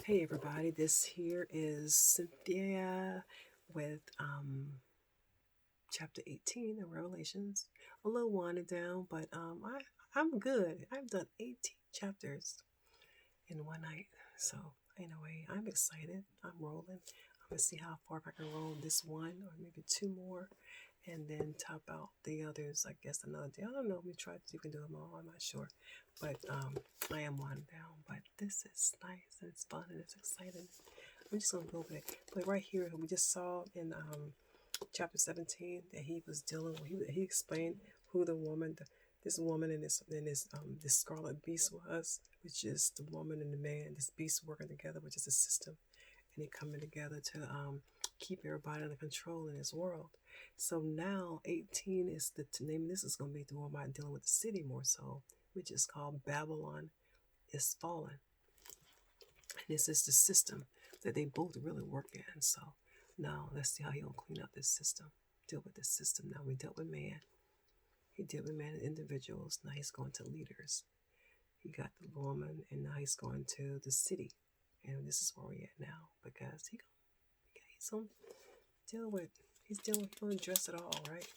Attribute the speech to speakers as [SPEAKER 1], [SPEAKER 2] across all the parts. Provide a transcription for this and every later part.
[SPEAKER 1] Hey everybody, this here is Cynthia with chapter 18 of Revelations. A little winded down, but I'm good. I've done 18 chapters in one night. So anyway, I'm excited. I'm rolling. I'm gonna see how far I can roll this one or maybe two more and then top out the others, I guess another day. I don't know. Let me try to see if we can do them all. I'm not sure. But I am winding down. But this is nice and it's fun and it's exciting. I'm just gonna go back. But right here, we just saw in chapter 17 that he was dealing with. He explained who the woman, this woman and this scarlet beast was, which is the woman and the man. This beast working together, which is a system, and they coming together to keep everybody under control in this world. So now 18 is the name. This is going to be the one about dealing with the city more so, which is called Babylon is Fallen. And this is the system that they both really work in. So now let's see how he'll clean up this system, deal with this system. Now we dealt with man. He dealt with man and individuals. Now he's going to leaders. He got the woman, and now he's going to the city. And this is where we're at now because he's going to deal with, he's going to address it all, right?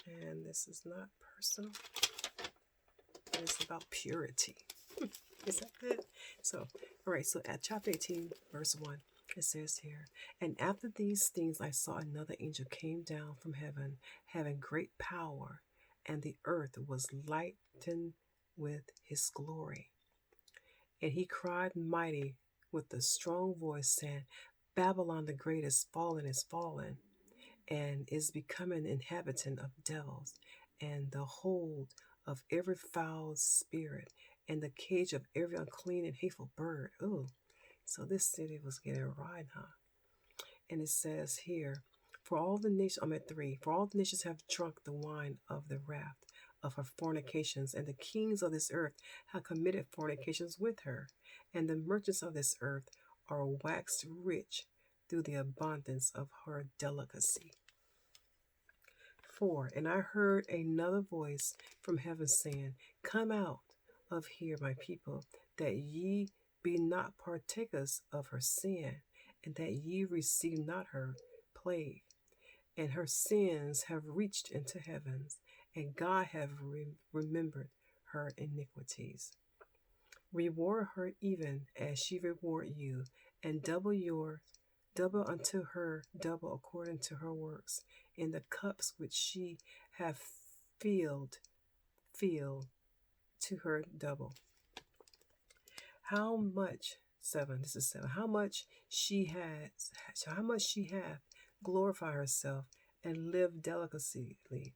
[SPEAKER 1] And this is not personal. It's about purity. Is that good? So, all right. So at chapter 18, verse 1, it says here, and after these things, I saw another angel came down from heaven, having great power, and the earth was lightened with his glory. And he cried mighty with a strong voice, saying, Babylon the great is fallen, and is become an inhabitant of devils, and the hold of every foul spirit, and the cage of every unclean and hateful bird. Ooh, so this city was getting right, huh? And it says here, for all the nations, I'm at 3, for all the nations have drunk the wine of the wrath of her fornications, and the kings of this earth have committed fornications with her, and the merchants of this earth are waxed rich through the abundance of her delicacy. 4, and I heard another voice from heaven saying, come out of here, my people, that ye be not partakers of her sin, and that ye receive not her plague. And her sins have reached into heavens, and God have remembered her iniquities. Reward her even as she reward you, and double unto her double according to her works, in the cups which she hath filled to her double. How much 7, this is 7, how much she hath glorified herself and lived delicately,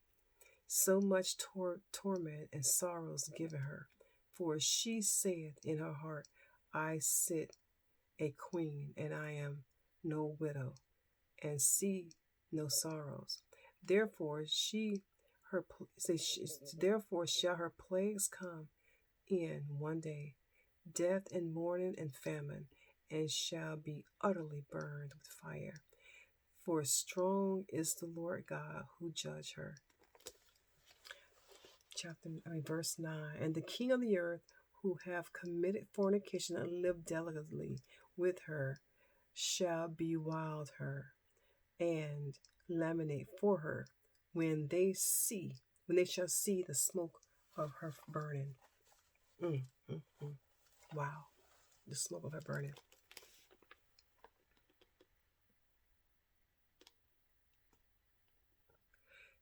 [SPEAKER 1] so much torment and sorrows given her. For she saith in her heart, I sit a queen, and I am no widow, and see no sorrows. Therefore therefore shall her plagues come in one day, death and mourning and famine, and shall be utterly burned with fire. For strong is the Lord God who judge her. Verse 9, and the king of the earth who have committed fornication and lived delicately with her shall bewail her and lament for her when they shall see the smoke of her burning. Wow, the smoke of her burning.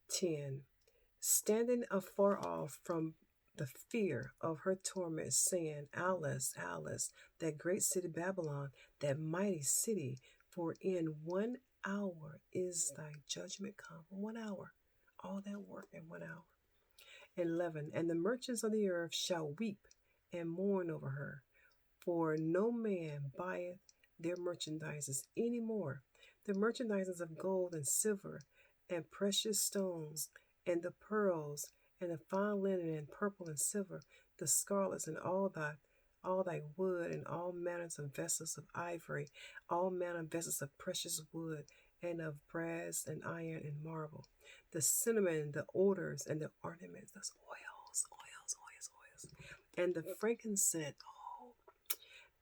[SPEAKER 1] 10, standing afar off from the fear of her torment, saying, Alice, Alice, that great city Babylon, that mighty city, for in 1 hour is thy judgment come. 1 hour. All that work in 1 hour. 11, and the merchants of the earth shall weep and mourn over her, for no man buyeth their merchandises any more. The merchandises of gold and silver and precious stones, and the pearls, and the fine linen, and purple and silver, the scarlets, and all thy wood, and all manners of vessels of ivory, all manner of vessels of precious wood, and of brass, and iron, and marble, the cinnamon, the odors, and the ornaments, those oils, and the frankincense,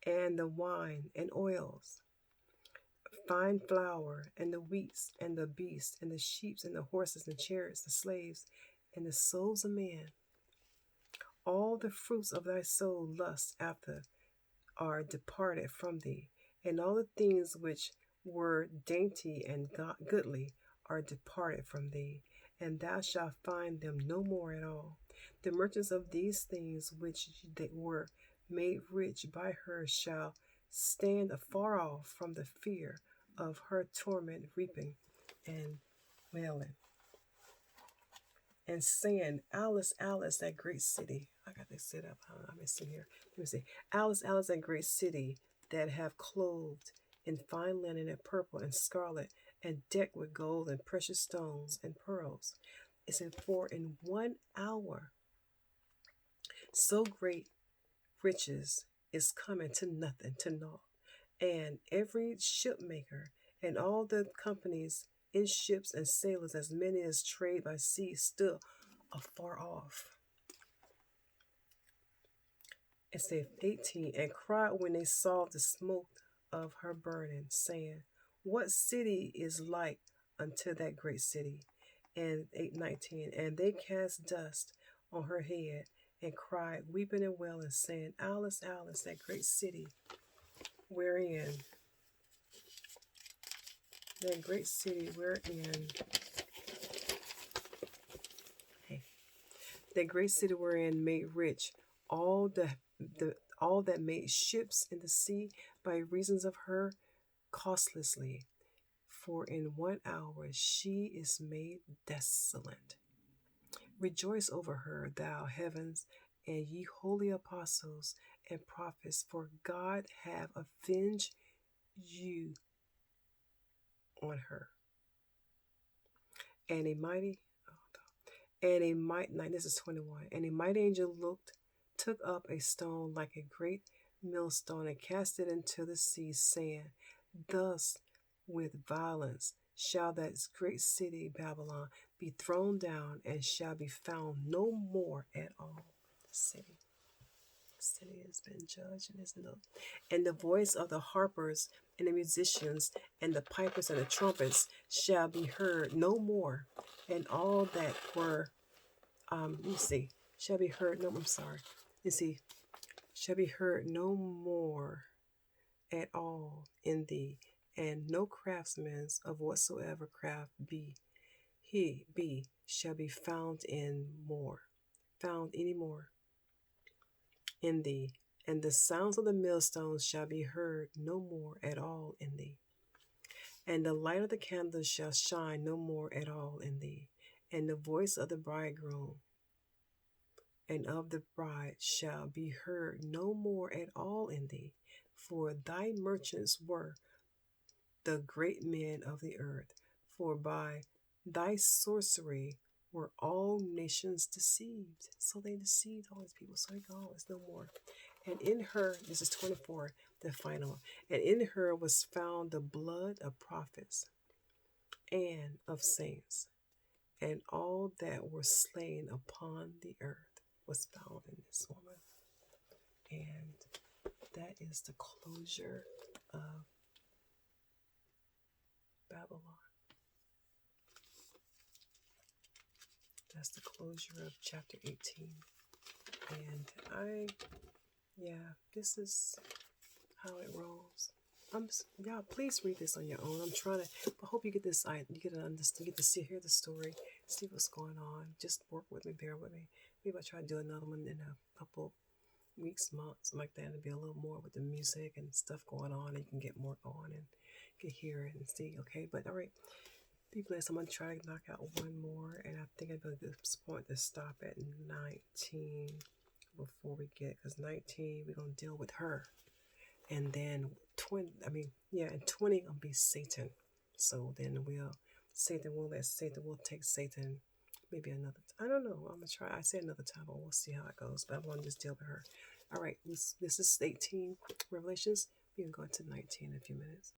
[SPEAKER 1] and the wine and oils, fine flour, and the wheats, and the beasts, and the sheep, and the horses, and chariots, the slaves, and the souls of men. All the fruits of thy soul lust after are departed from thee, and all the things which were dainty and goodly are departed from thee, and thou shalt find them no more at all. The merchants of these things which they were made rich by her shall stand afar off from the fear of her torment, reaping and wailing, and saying, Alice, Alice, that great city. I got to sit up. I'm missing here. Let me see. Alice, Alice, that great city that have clothed in fine linen and purple and scarlet and decked with gold and precious stones and pearls. It said, for in 1 hour so great riches is coming to nothing, to naught. And every shipmaker and all the companies in ships and sailors, as many as trade by sea, stood afar off. It said 18, and cried when they saw the smoke of her burning, saying, what city is like unto that great city? And 8:19, and they cast dust on her head and cried, weeping and wailing, saying, Alice, Alice, that great city, wherein that great city wherein that great city wherein made rich all all that made ships in the sea by reasons of her costlessly. For in 1 hour she is made desolate. Rejoice over her, thou heavens, and ye holy apostles and prophets, for God have avenged you on her. And a mighty, this is 21, and a mighty angel took up a stone like a great millstone and cast it into the sea, saying, thus with violence shall that great city Babylon be thrown down, and shall be found no more at all. The city has been judged, and is no. And the voice of the harpers and the musicians and the pipers and the trumpets shall be heard no more, and all that were shall be heard no, I'm sorry. Shall be heard no more at all in thee, and no craftsman of whatsoever craft he be shall be found any more in thee, and the sounds of the millstones shall be heard no more at all in thee, and the light of the candles shall shine no more at all in thee, and the voice of the bridegroom and of the bride shall be heard no more at all in thee, for thy merchants were the great men of the earth, for by thy sorcery were all nations deceived. So they deceived all these people. So they go, it's no more. And in her, this is 24, the final, and in her was found the blood of prophets and of saints, and all that were slain upon the earth was found in this woman. And that is the closure of Babylon. That's the closure of chapter 18. And this is how it rolls. Y'all, please read this on your own. I'm trying to, I hope you get this, you get to understand, get to hear the story, see what's going on. Just work with me, bear with me. Maybe I'll try to do another one in a couple weeks, months, something like that. It'll be a little more with the music and stuff going on, and you can get more going and get hear it and see. Okay, but all right, be blessed. I'm gonna try to knock out one more, and I think I'm gonna do this point to stop at 19 before we get, because 19 we're gonna deal with her, and then 20. And 20 gonna be Satan. So then Satan will take Satan. Maybe another. I don't know. I'm gonna try. I say another time, but we'll see how it goes. But I'm gonna just deal with her. All right. This is 18 Revelations. We can go into 19 in a few minutes.